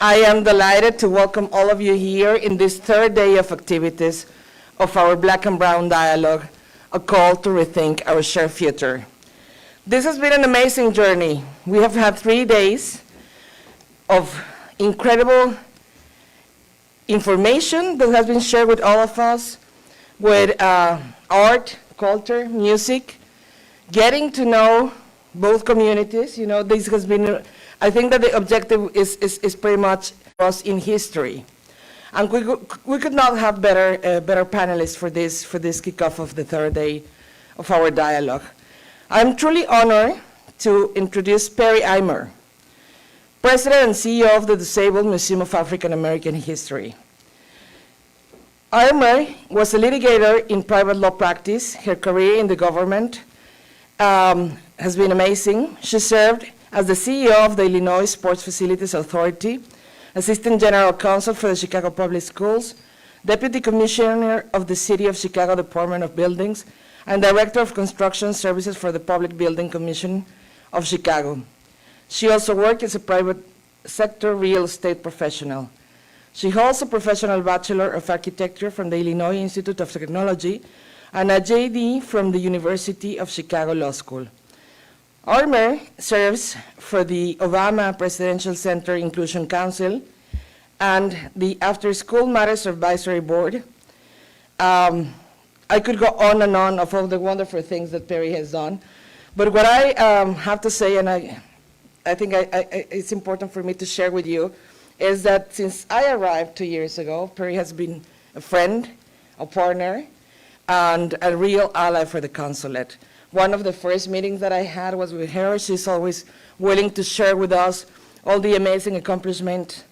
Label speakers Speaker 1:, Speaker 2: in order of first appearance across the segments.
Speaker 1: I am delighted to welcome all of you here in this third day of activities of our Black and Brown Dialogue, a call to rethink our shared future. This has been an amazing journey. We have had 3 days of incredible information that has been shared with all of us, with art, culture, music, getting to know both communities. You know, this has been, I think that the objective is pretty much us in history. And we could not have better panelists for this kickoff of the third day of our dialogue. I'm truly honored to introduce Perri Eimer, President and CEO of the Dusable Museum of African American History. Irmer was a litigator in private law practice. Her career in the government has been amazing. She served as the CEO of the Illinois Sports Facilities Authority, Assistant General Counsel for the Chicago Public Schools, Deputy Commissioner of the City of Chicago Department of Buildings, and Director of Construction Services for the Public Building Commission of Chicago. She also worked as a private sector real estate professional. She holds a professional Bachelor of Architecture from the Illinois Institute of Technology and a JD from the University of Chicago Law School. Eimer serves for the Obama Presidential Center Inclusion Council and the After School Matters Advisory Board. I could go on and on of all the wonderful things that Perri has done, but what I have to say, and I think it's important for me to share with you, is that since I arrived 2 years ago, Perri has been a friend, a partner, and a real ally for the consulate. One of the first meetings that I had was with her. She's always willing to share with us all the amazing accomplishments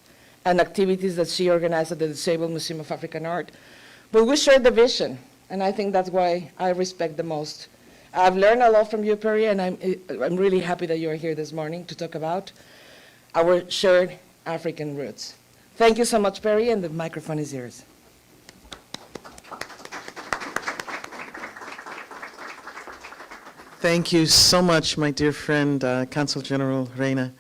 Speaker 1: and activities that she organized at the Dusable Museum of African Art. But we shared the vision, and I think that's why I respect the most. I've learned a lot from you, Perri, and I'm really happy that you're here this morning to talk about our shared African roots. Thank you so much, Perri, and the microphone is yours.
Speaker 2: Thank you so much, my dear friend, Consul General Reina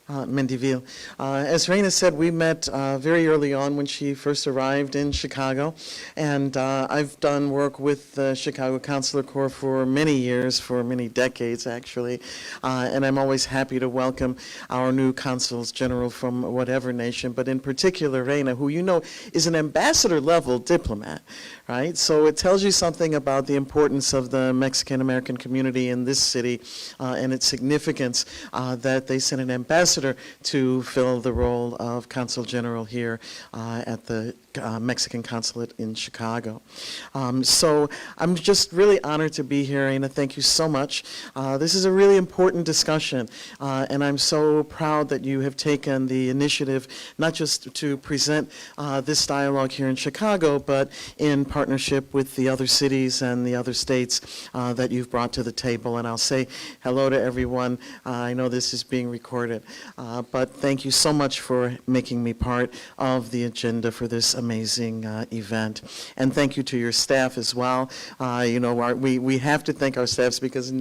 Speaker 2: Mendivil. As Reina said, we met very early on when she first arrived in Chicago, and I've done work with the Chicago Consular Corps for many years, for many decades actually, and I'm always happy to welcome our new consuls general from whatever nation, but in particular Reina, who you know is an ambassador level diplomat, right? So it tells you something about the importance of the Mexican American community in this city and its significance that they sent an ambassador to fill the role of Consul General here at the Mexican Consulate in Chicago. So I'm just really honored to be here, Reina. Thank you so much. This is a really important discussion, and I'm so proud that you have taken the initiative not just to present this dialogue here in Chicago, but in partnership with the other cities and the other states that you've brought to the table. And I'll say hello to everyone. I know this is being recorded, but thank you so much for making me part of the agenda for this amazing event. And thank you to your staff as well. You know, we have to thank our staffs because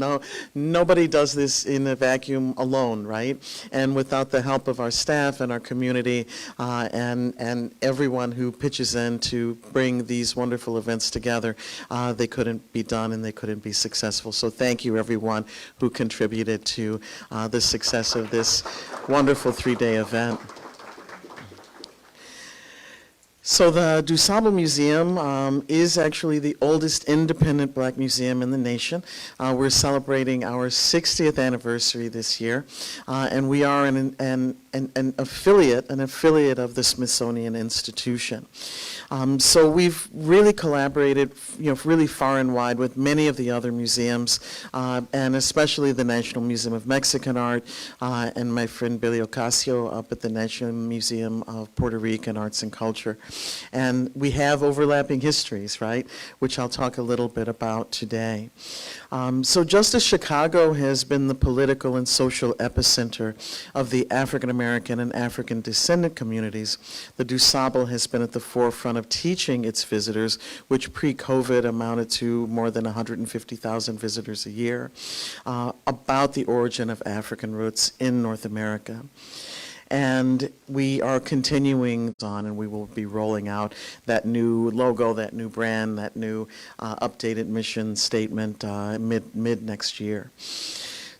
Speaker 2: nobody does this in a vacuum alone, right? And without the help of our staff and our community and everyone who pitches in to bring these wonderful events together, they couldn't be done and they couldn't be successful. So thank you everyone who contributed to the success of this wonderful 3-day event. So the Dusable Museum is actually the oldest independent black museum in the nation. We're celebrating our 60th anniversary this year, and we are an affiliate of the Smithsonian Institution. So we've really collaborated, really far and wide with many of the other museums, and especially the National Museum of Mexican Art, and my friend Billy Ocasio up at the National Museum of Puerto Rican Arts and Culture. And we have overlapping histories, right, which I'll talk a little bit about today. So just as Chicago has been the political and social epicenter of the African American and African descendant communities, the Dusable has been at the forefront of teaching its visitors, which pre-COVID amounted to more than 150,000 visitors a year, about the origin of African roots in North America. And we are continuing on, and we will be rolling out that new logo, that new brand, that new updated mission statement mid next year.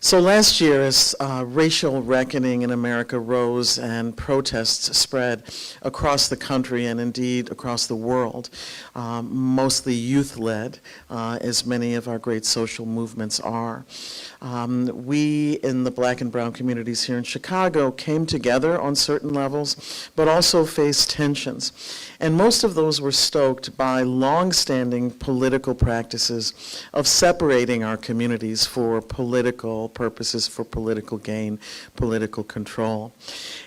Speaker 2: So last year, as racial reckoning in America rose and protests spread across the country and indeed across the world, mostly youth-led, as many of our great social movements are, we in the Black and brown communities here in Chicago came together on certain levels, but also faced tensions. And most of those were stoked by long-standing political practices of separating our communities for political purposes, for political gain, political control.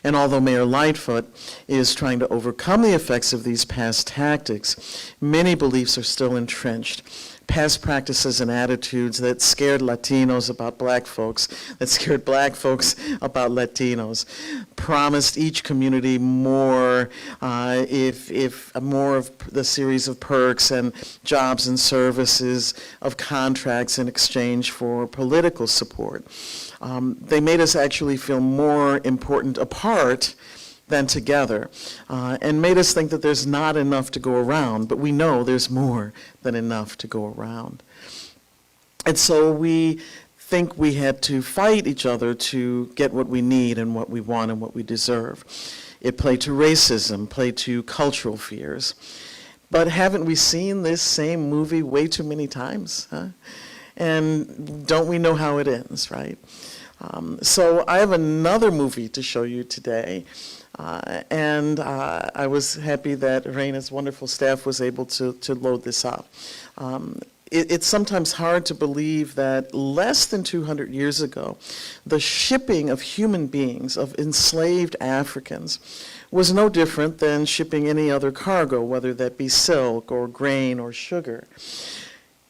Speaker 2: And although Mayor Lightfoot is trying to overcome the effects of these past tactics, many beliefs are still entrenched. Past practices and attitudes that scared Latinos about black folks, that scared black folks about Latinos, promised each community more, if more of the series of perks and jobs and services, of contracts in exchange for political support. They made us actually feel more important apart than together, and made us think that there's not enough to go around, but we know there's more than enough to go around. And so we think we had to fight each other to get what we need and what we want and what we deserve. It played to racism, played to cultural fears. But haven't we seen this same movie way too many times? Huh? And don't we know how it ends, right? So I have another movie to show you today. And I was happy that Reina's wonderful staff was able to load this up. It's sometimes hard to believe that less than 200 years ago, the shipping of human beings, of enslaved Africans, was no different than shipping any other cargo, whether that be silk or grain or sugar.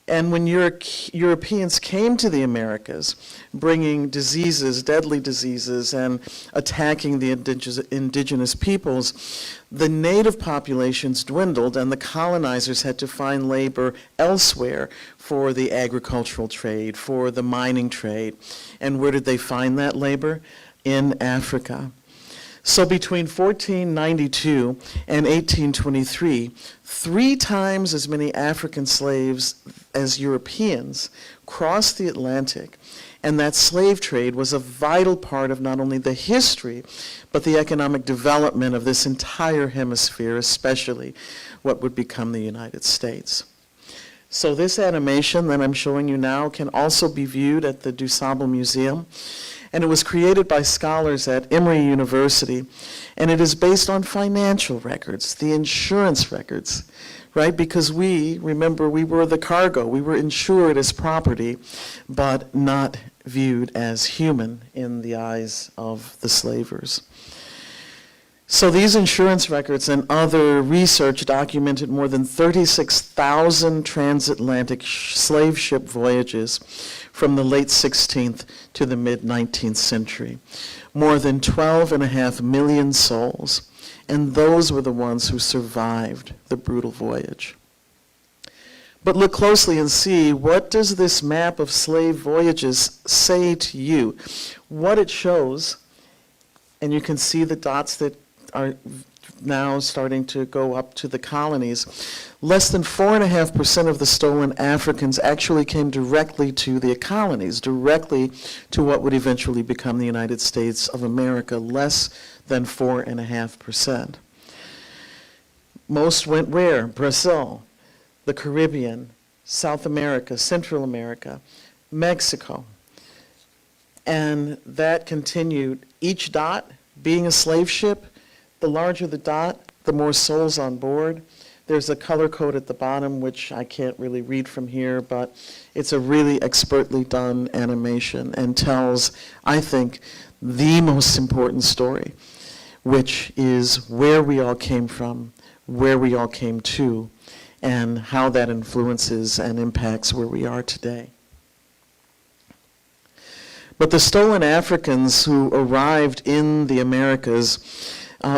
Speaker 2: And when Europeans came to the Americas, bringing diseases, deadly diseases, and attacking the indigenous peoples, the native populations dwindled, and the colonizers had to find labor elsewhere for the agricultural trade, for the mining trade. And where did they find that labor? In Africa. So between 1492 and 1823, 3 times as many African slaves as Europeans crossed the Atlantic, and that slave trade was a vital part of not only the history, but the economic development of this entire hemisphere, especially what would become the United States. So this animation that I'm showing you now can also be viewed at the Dusable Museum. And it was created by scholars at Emory University, and it is based on financial records, the insurance records, right? Because remember, we were the cargo. We were insured as property, but not viewed as human in the eyes of the slavers. So these insurance records and other research documented more than 36,000 transatlantic slave ship voyages from the late 16th to the mid-19th century. More than 12.5 million souls, and those were the ones who survived the brutal voyage. But look closely and see, what does this map of slave voyages say to you? What it shows, and you can see the dots that are now starting to go up to the colonies, less than 4.5% of the stolen Africans actually came directly to the colonies, directly to what would eventually become the United States of America, less than 4.5%. Most went where? Brazil, the Caribbean, South America, Central America, Mexico. And that continued, each dot being a slave ship. The larger the dot, the more souls on board. There's a color code at the bottom, which I can't really read from here, but it's a really expertly done animation and tells, I think, the most important story, which is where we all came from, where we all came to, and how that influences and impacts where we are today. But the stolen Africans who arrived in the Americas,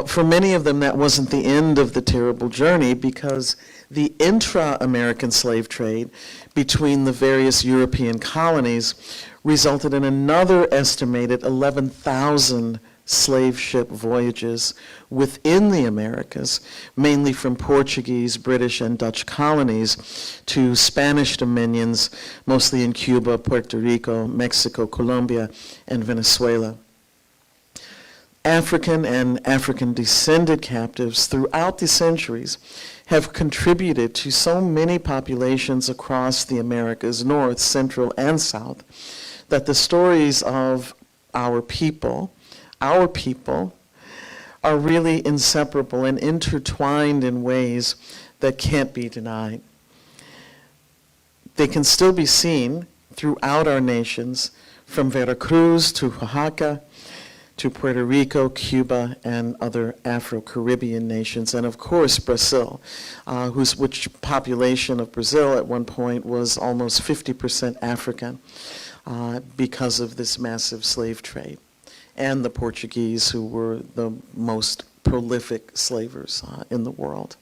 Speaker 2: for many of them, that wasn't the end of the terrible journey, because the intra-American slave trade between the various European colonies resulted in another estimated 11,000 slave ship voyages within the Americas, mainly from Portuguese, British, and Dutch colonies to Spanish dominions, mostly in Cuba, Puerto Rico, Mexico, Colombia, and Venezuela. African and African-descended captives throughout the centuries have contributed to so many populations across the Americas, North, Central, and South, that the stories of our people are really inseparable and intertwined in ways that can't be denied. They can still be seen throughout our nations, from Veracruz to Oaxaca, to Puerto Rico, Cuba, and other Afro-Caribbean nations, and of course Brazil, which population of Brazil at one point was almost 50% African because of this massive slave trade, and the Portuguese, who were the most prolific slavers in the world.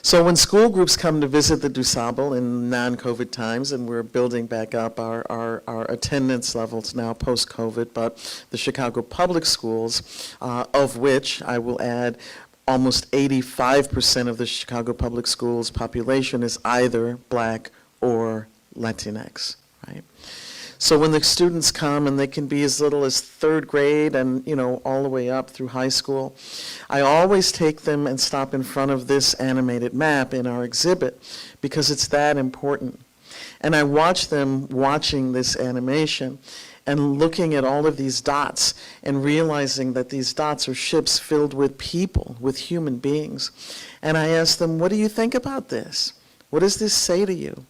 Speaker 2: So when school groups come to visit the Dusable in non-COVID times, and we're building back up our attendance levels now post-COVID, but the Chicago public schools, of which I will add almost 85% of the Chicago public schools population is either Black or Latinx, right? So when the students come, and they can be as little as third grade and, all the way up through high school, I always take them and stop in front of this animated map in our exhibit because it's that important. And I watch them watching this animation and looking at all of these dots and realizing that these dots are ships filled with people, with human beings. And I ask them, what do you think about this? What does this say to you?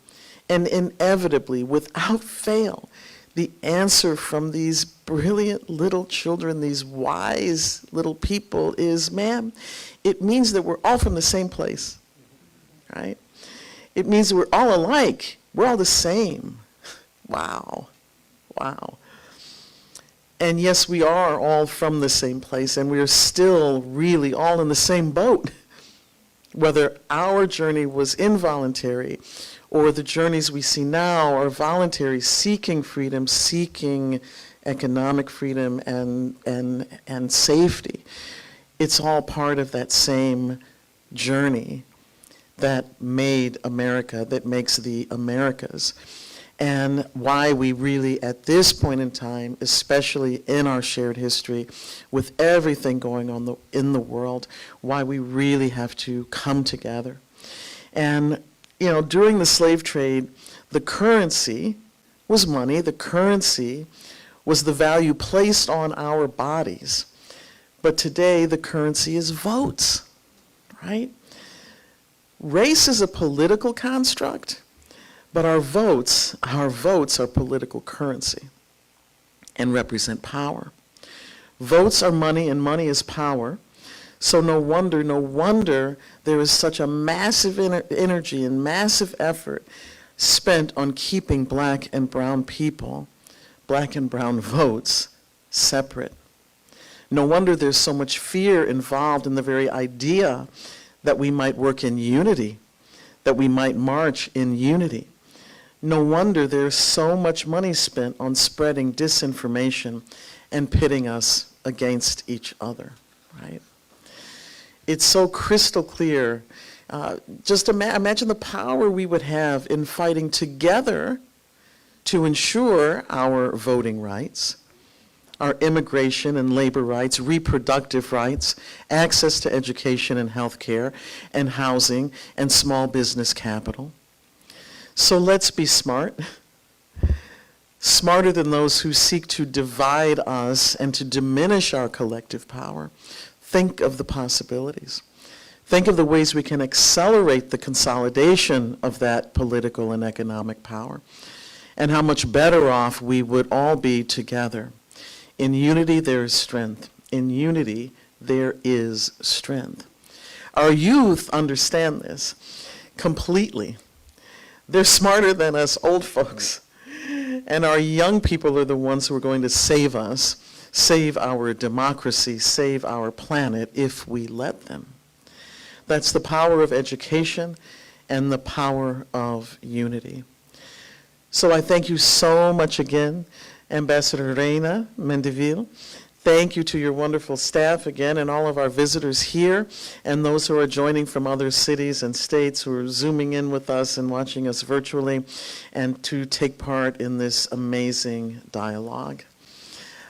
Speaker 2: And inevitably, without fail, the answer from these brilliant little children, these wise little people, is, ma'am, it means that we're all from the same place, right? It means that we're all alike. We're all the same. Wow. Wow. And yes, we are all from the same place, and we are still really all in the same boat. Whether our journey was involuntary or the journeys we see now are voluntary, seeking freedom, seeking economic freedom and safety. It's all part of that same journey that made America, that makes the Americas, and why we really, at this point in time, especially in our shared history, with everything going on in the world, why we really have to come together. And during the slave trade, the currency was money. The currency was the value placed on our bodies. But today, the currency is votes, right? Race is a political construct, but our votes are political currency and represent power. Votes are money, and money is power. So no wonder there is such a massive energy and massive effort spent on keeping Black and brown people, Black and brown votes, separate. No wonder there's so much fear involved in the very idea that we might work in unity, that we might march in unity. No wonder there's so much money spent on spreading disinformation and pitting us against each other, right? It's so crystal clear. Just imagine the power we would have in fighting together to ensure our voting rights, our immigration and labor rights, reproductive rights, access to education and health care, and housing, and small business capital. So let's be smart, smarter than those who seek to divide us and to diminish our collective power. Think of the possibilities. Think of the ways we can accelerate the consolidation of that political and economic power, and how much better off we would all be together. In unity, there is strength. In unity, there is strength. Our youth understand this completely. They're smarter than us old folks. And our young people are the ones who are going to save us, save our democracy, save our planet, if we let them. That's the power of education and the power of unity. So I thank you so much again, Ambassador Reina Mendivil. Thank you to your wonderful staff again and all of our visitors here and those who are joining from other cities and states who are zooming in with us and watching us virtually and to take part in this amazing dialogue.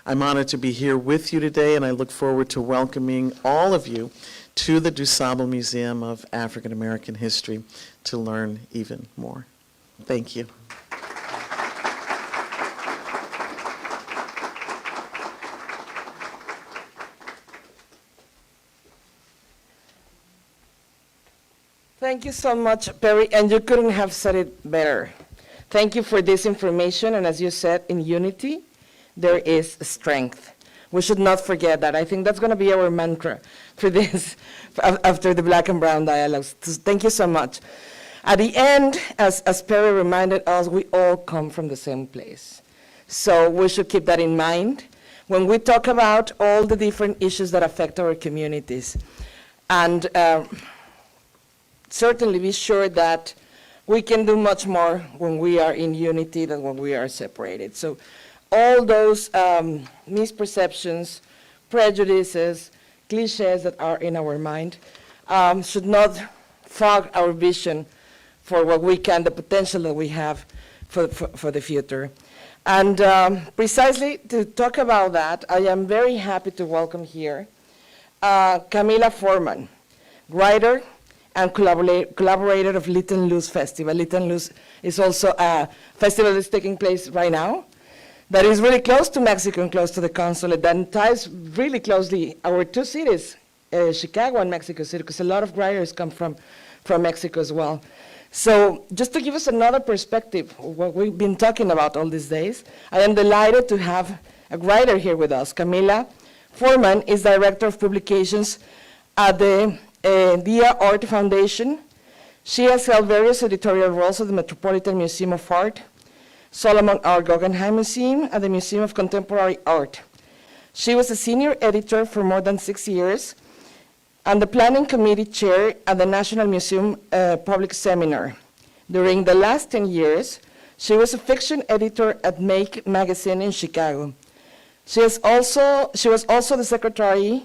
Speaker 2: I'm honored to be here with you today, and I look forward to welcoming all of you to the Dusable Museum of African American History to learn even more. Thank you.
Speaker 1: Thank you so much, Perri, and you couldn't have said it better. Thank you for this information, and as you said, in unity, there is strength. We should not forget that. I think that's going to be our mantra for this, after the Black and Brown dialogues. Thank you so much. At the end, as Perri reminded us, we all come from the same place. So we should keep that in mind when we talk about all the different issues that affect our communities. And certainly be sure that we can do much more when we are in unity than when we are separated. So all those misperceptions, prejudices, cliches that are in our mind should not fog our vision for what we can, the potential that we have for the future. And precisely to talk about that, I am very happy to welcome here Camila Forman, writer and collaborator of Lit and Luz Festival. Lit and Luz is also a festival that's taking place right now that is really close to Mexico and close to the consulate, that ties really closely our two cities, Chicago and Mexico City, because a lot of writers come from Mexico as well. So just to give us another perspective of what we've been talking about all these days, I am delighted to have a writer here with us. Kamilah Foreman is Director of Publications at the Dia Art Foundation. She has held various editorial roles at the Metropolitan Museum of Art, Solomon R. Guggenheim Museum, and the Museum of Contemporary Art. She was a senior editor for more than 6 years and the planning committee chair at the National Museum Public Seminar. During the last 10 years, she was a fiction editor at Make magazine in Chicago. She was also the secretary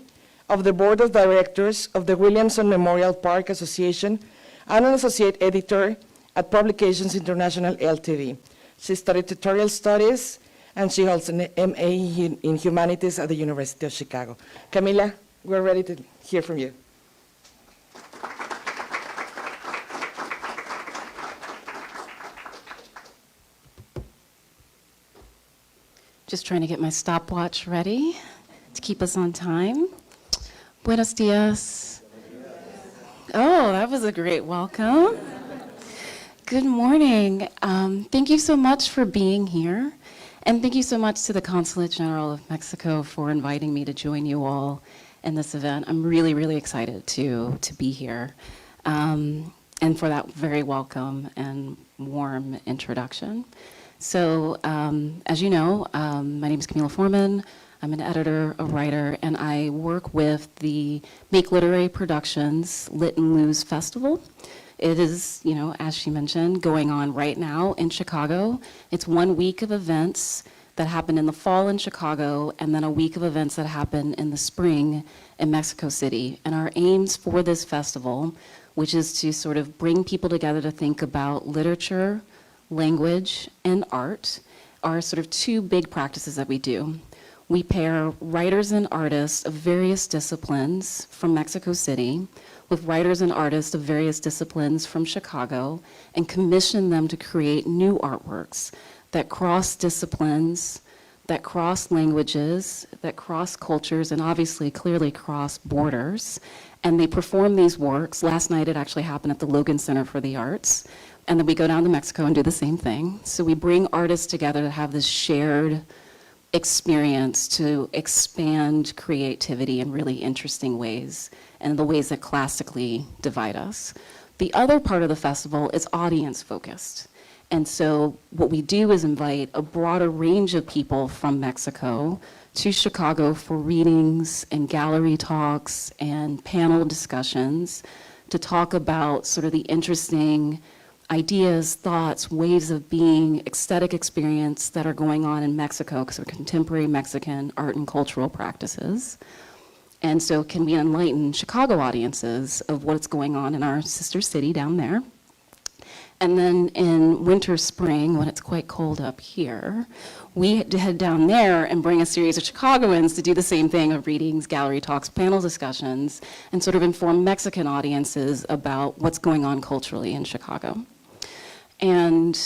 Speaker 1: of the board of directors of the Williamson Memorial Park Association and an associate editor at Publications International Ltd. She studied tutorial studies, and she holds an MA in humanities at the University of Chicago. Camila, we're ready to hear from you.
Speaker 3: Just trying to get my stopwatch ready to keep us on time. Buenos dias. Oh, that was a great welcome. Good morning. Thank you so much for being here. And thank you so much to the Consulate General of Mexico for inviting me to join you all in this event. I'm really, really excited to be here and for that very welcome and warm introduction. So as you know, my name is Camila Forman. I'm an editor, a writer, and I work with the Make Literary Productions Lit and Luz Festival. It is, as she mentioned, going on right now in Chicago. It's 1 week of events that happen in the fall in Chicago, and then a week of events that happen in the spring in Mexico City. And our aims for this festival, which is to sort of bring people together to think about literature, language, and art, are sort of two big practices that we do. We pair writers and artists of various disciplines from Mexico City with writers and artists of various disciplines from Chicago and commission them to create new artworks that cross disciplines, that cross languages, that cross cultures, and obviously clearly cross borders. And they perform these works. Last night it actually happened at the Logan Center for the Arts. And then we go down to Mexico and do the same thing. So we bring artists together to have this shared experience to expand creativity in really interesting ways and the ways that classically divide us. The other part of the festival is audience focused. And so what we do is invite a broader range of people from Mexico to Chicago for readings and gallery talks and panel discussions to talk about sort of the interesting ideas, thoughts, ways of being, aesthetic experience that are going on in Mexico, because they're contemporary Mexican art and cultural practices. And so can we enlighten Chicago audiences of what's going on in our sister city down there? And then in winter, spring, when it's quite cold up here, we head down there and bring a series of Chicagoans to do the same thing of readings, gallery talks, panel discussions, and sort of inform Mexican audiences about what's going on culturally in Chicago. And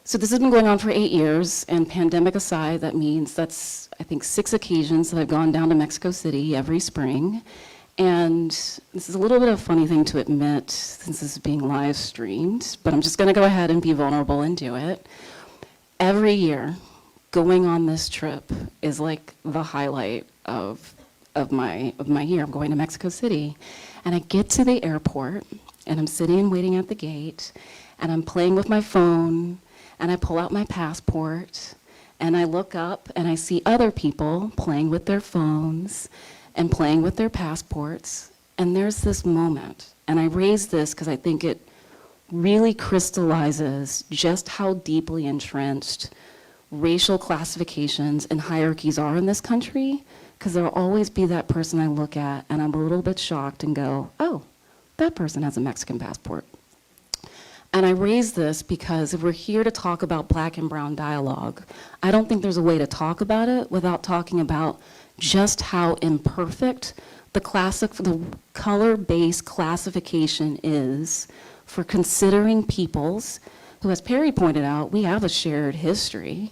Speaker 3: so this has been going on for 8 years, and pandemic aside, that means that's, I think, 6 occasions that I've gone down to Mexico City every spring. And this is a little bit of a funny thing to admit since this is being live streamed, but I'm just gonna go ahead and be vulnerable and do it. Every year, going on this trip is like the highlight of my year. I'm going to Mexico City, and I get to the airport, and I'm sitting waiting at the gate, and I'm playing with my phone, and I pull out my passport, and I look up, and I see other people playing with their phones, and playing with their passports, and there's this moment, and I raise this because I think it really crystallizes just how deeply entrenched racial classifications and hierarchies are in this country, because there'll always be that person I look at and I'm a little bit shocked and go, oh, that person has a Mexican passport. And I raise this because if we're here to talk about Black and brown dialogue, I don't think there's a way to talk about it without talking about just how imperfect the color-based classification is for considering peoples who, as Perri pointed out, we have a shared history,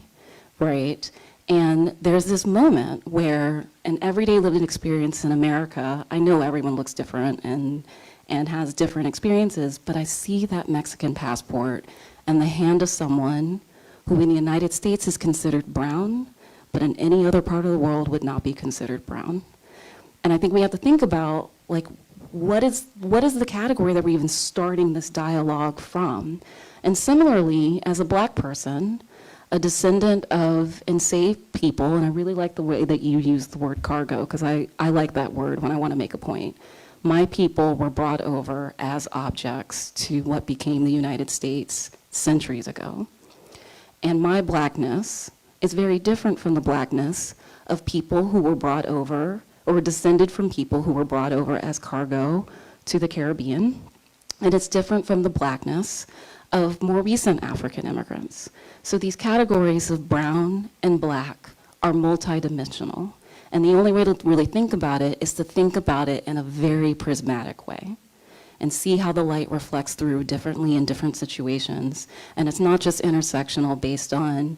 Speaker 3: right? And there's this moment where an everyday living experience in America, I know everyone looks different and has different experiences, but I see that Mexican passport in the hand of someone who in the United States is considered brown, but in any other part of the world would not be considered brown. And I think we have to think about, like, what is the category that we're even starting this dialogue from? And similarly, as a Black person, a descendant of enslaved people, and I really like the way that you use the word cargo, because I like that word when I want to make a point. My people were brought over as objects to what became the United States centuries ago. And my Blackness is very different from the Blackness of people who were brought over or descended from people who were brought over as cargo to the Caribbean. And it's different from the Blackness of more recent African immigrants. So these categories of brown and Black are multidimensional. And the only way to really think about it is to think about it in a very prismatic way and see how the light reflects through differently in different situations. And it's not just intersectional based on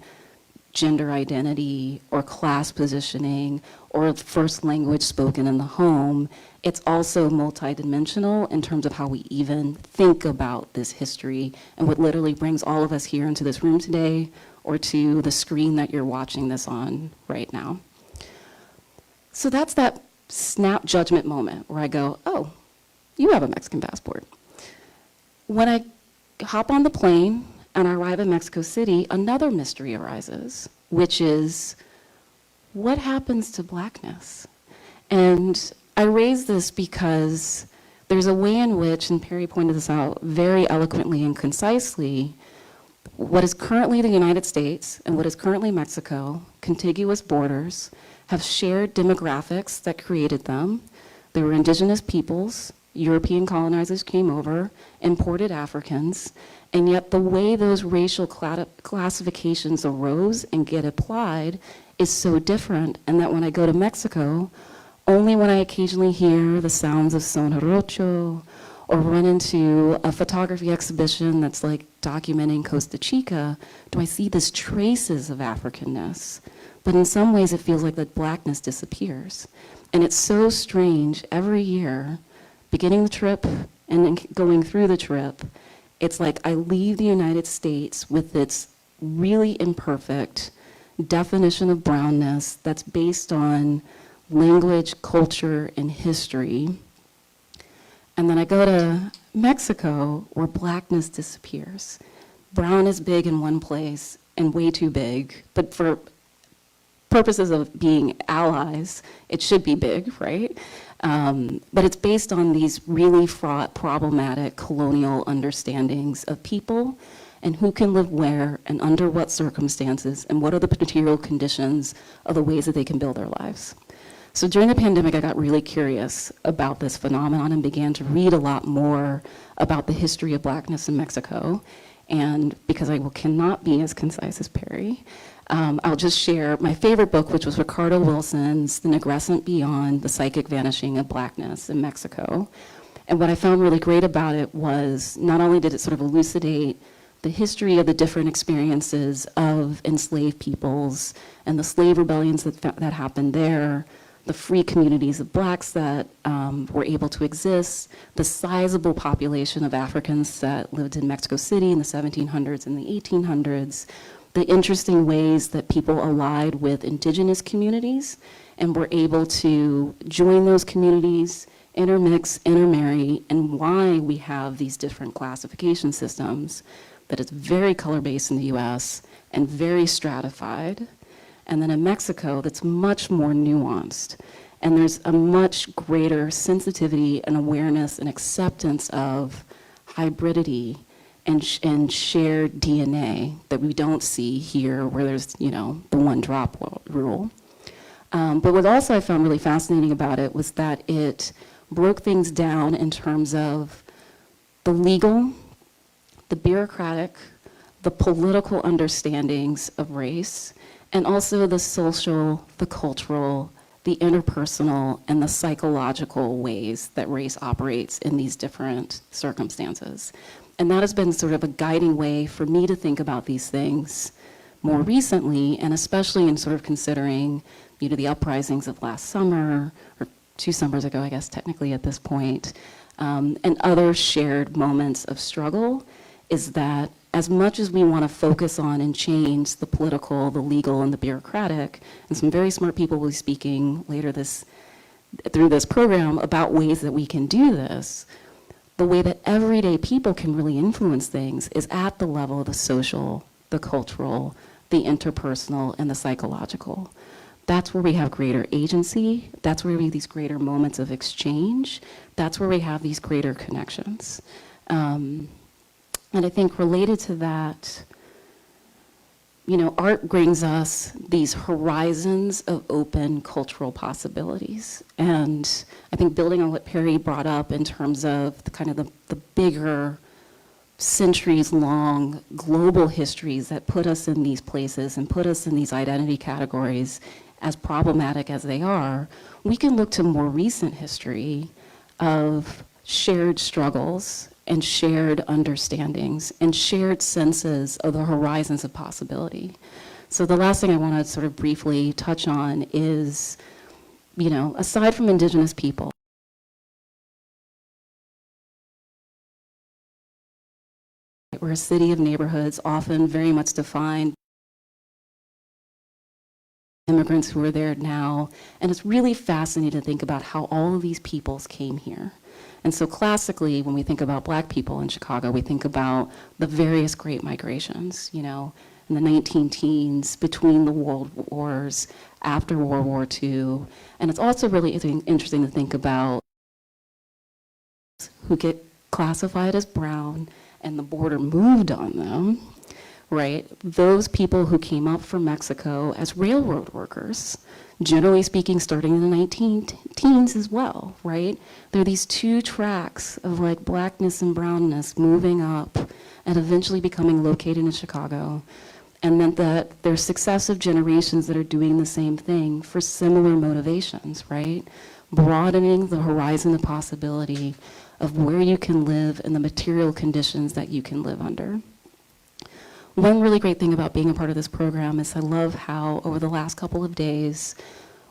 Speaker 3: gender identity or class positioning or first language spoken in the home. It's also multidimensional in terms of how we even think about this history and what literally brings all of us here into this room today or to the screen that you're watching this on right now. So that's that snap judgment moment where I go, oh, you have a Mexican passport. When I hop on the plane and I arrive in Mexico City, another mystery arises, which is, what happens to Blackness? And I raise this because there's a way in which, and Perri pointed this out very eloquently and concisely, what is currently the United States and what is currently Mexico, contiguous borders, have shared demographics that created them. They were indigenous peoples, European colonizers came over, imported Africans, and yet the way those racial classifications arose and get applied is so different, and that when I go to Mexico, only when I occasionally hear the sounds of son jarocho or run into a photography exhibition that's like documenting Costa Chica, do I see these traces of Africanness. But in some ways it feels like that Blackness disappears. And it's so strange every year, beginning the trip and then going through the trip, it's like I leave the United States with its really imperfect definition of brownness that's based on language, culture, and history. And then I go to Mexico where Blackness disappears. Brown is big in one place and way too big, but for purposes of being allies, it should be big, right? But it's based on these really fraught, problematic colonial understandings of people and who can live where and under what circumstances and what are the material conditions of the ways that they can build their lives. So during the pandemic, I got really curious about this phenomenon and began to read a lot more about the history of Blackness in Mexico. And because I cannot be as concise as Perri, I'll just share my favorite book, which was Ricardo Wilson's The Negrescent Beyond, The Psychic Vanishing of Blackness in Mexico. And what I found really great about it was not only did it sort of elucidate the history of the different experiences of enslaved peoples and the slave rebellions that happened there, the free communities of blacks that were able to exist, the sizable population of Africans that lived in Mexico City in the 1700s and the 1800s, the interesting ways that people allied with indigenous communities and were able to join those communities, intermix, intermarry, and why we have these different classification systems that is very color-based in the US and very stratified. And then in Mexico, that's much more nuanced. And there's a much greater sensitivity and awareness and acceptance of hybridity and shared DNA that we don't see here where there's, the one drop rule. But what also I found really fascinating about it was that it broke things down in terms of the legal, the bureaucratic, the political understandings of race, and also the social, the cultural, the interpersonal, and the psychological ways that race operates in these different circumstances. And that has been sort of a guiding way for me to think about these things more recently, and especially in sort of considering, the uprisings of last summer, or 2 summers ago, I guess, technically at this point, and other shared moments of struggle, is that as much as we want to focus on and change the political, the legal, and the bureaucratic, and some very smart people will be speaking later through this program about ways that we can do this, the way that everyday people can really influence things is at the level of the social, the cultural, the interpersonal, and the psychological. That's where we have greater agency. That's where we have these greater moments of exchange. That's where we have these greater connections. And I think related to that, art brings us these horizons of open cultural possibilities. And I think building on what Perri brought up in terms of the bigger centuries-long global histories that put us in these places and put us in these identity categories, as problematic as they are, we can look to more recent history of shared struggles and shared understandings and shared senses of the horizons of possibility. So the last thing I want to sort of briefly touch on is, aside from Indigenous people, we're a city of neighborhoods, often very much defined immigrants who are there now, and it's really fascinating to think about how all of these peoples came here. And so classically, when we think about Black people in Chicago, we think about the various great migrations, in the 19-teens, between the world wars, after World War II. And it's also really interesting to think about who get classified as brown and the border moved on them, right? Those people who came up from Mexico as railroad workers, generally speaking, starting in the 19-teens as well, right? There are these 2 tracks of Blackness and brownness moving up and eventually becoming located in Chicago. And then that there's successive generations that are doing the same thing for similar motivations, right? Broadening the horizon of possibility of where you can live and the material conditions that you can live under. One really great thing about being a part of this program is I love how over the last couple of days,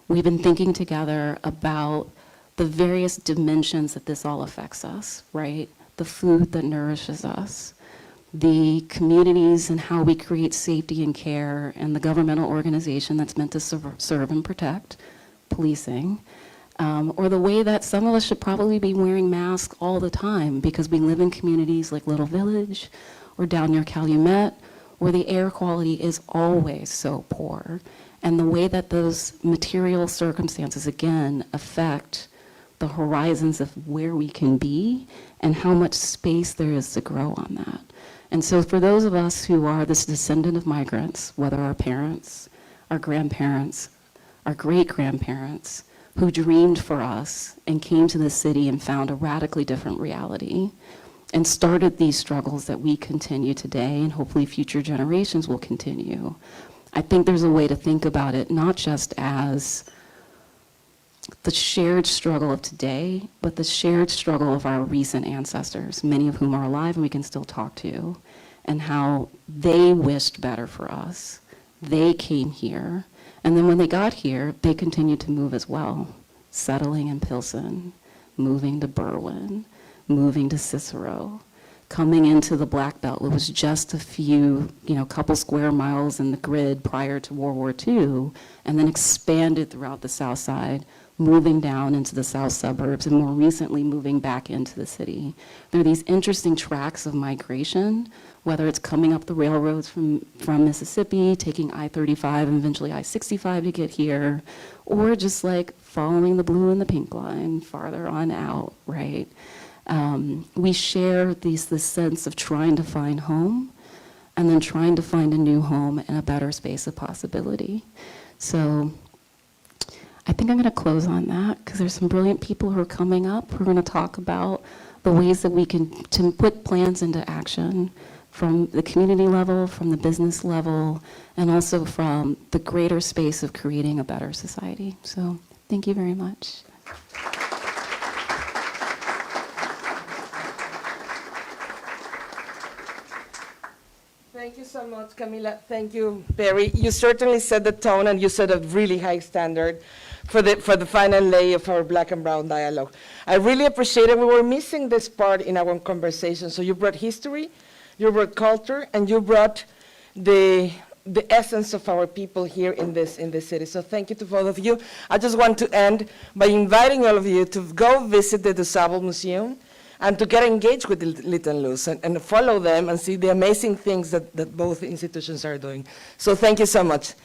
Speaker 3: we've been thinking together about the various dimensions that this all affects us, right? The food that nourishes us, the communities and how we create safety and care, and the governmental organization that's meant to serve and protect, policing, or the way that some of us should probably be wearing masks all the time because we live in communities like Little Village or down near Calumet, where the air quality is always so poor, and the way that those material circumstances, again, affect the horizons of where we can be and how much space there is to grow on that. And so for those of us who are this descendant of migrants, whether our parents, our grandparents, our great-grandparents, who dreamed for us and came to the city and found a radically different reality and started these struggles that we continue today and hopefully future generations will continue, I think there's a way to think about it not just as the shared struggle of today, but the shared struggle of our recent ancestors, many of whom are alive and we can still talk to, and how they wished better for us. They came here, and then when they got here, they continued to move as well, settling in Pilsen, moving to Berwyn, moving to Cicero, coming into the Black Belt. It was just a few, couple square miles in the grid prior to World War II, and then expanded throughout the South Side, moving down into the south suburbs, and more recently moving back into the city. There are these interesting tracks of migration, whether it's coming up the railroads from Mississippi, taking I-35 and eventually I-65 to get here, or just like following the blue and the pink line farther on out, right? We share this sense of trying to find home and then trying to find a new home and a better space of possibility. So I think I'm going to close on that because there's some brilliant people who are coming up who are going to talk about the ways that we can to put plans into action from the community level, from the business level, and also from the greater space of creating a better society. So thank you very much.
Speaker 1: Thank you so much, Camila. Thank you, Perri. You certainly set the tone, and you set a really high standard for the final lay of our Black and Brown dialogue. I really appreciate it. We were missing this part in our conversation. So you brought history, you brought culture, and you brought the essence of our people here in this city. So thank you to both of you. I just want to end by inviting all of you to go visit the Dusable Museum and to get engaged with Lit and Luz and follow them and see the amazing things that both institutions are doing. So thank you so much.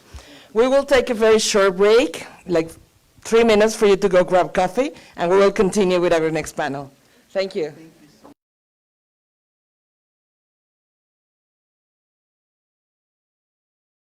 Speaker 1: We will take a very short break, like 3 minutes for you to go grab coffee, and we will continue with our next panel. Thank you.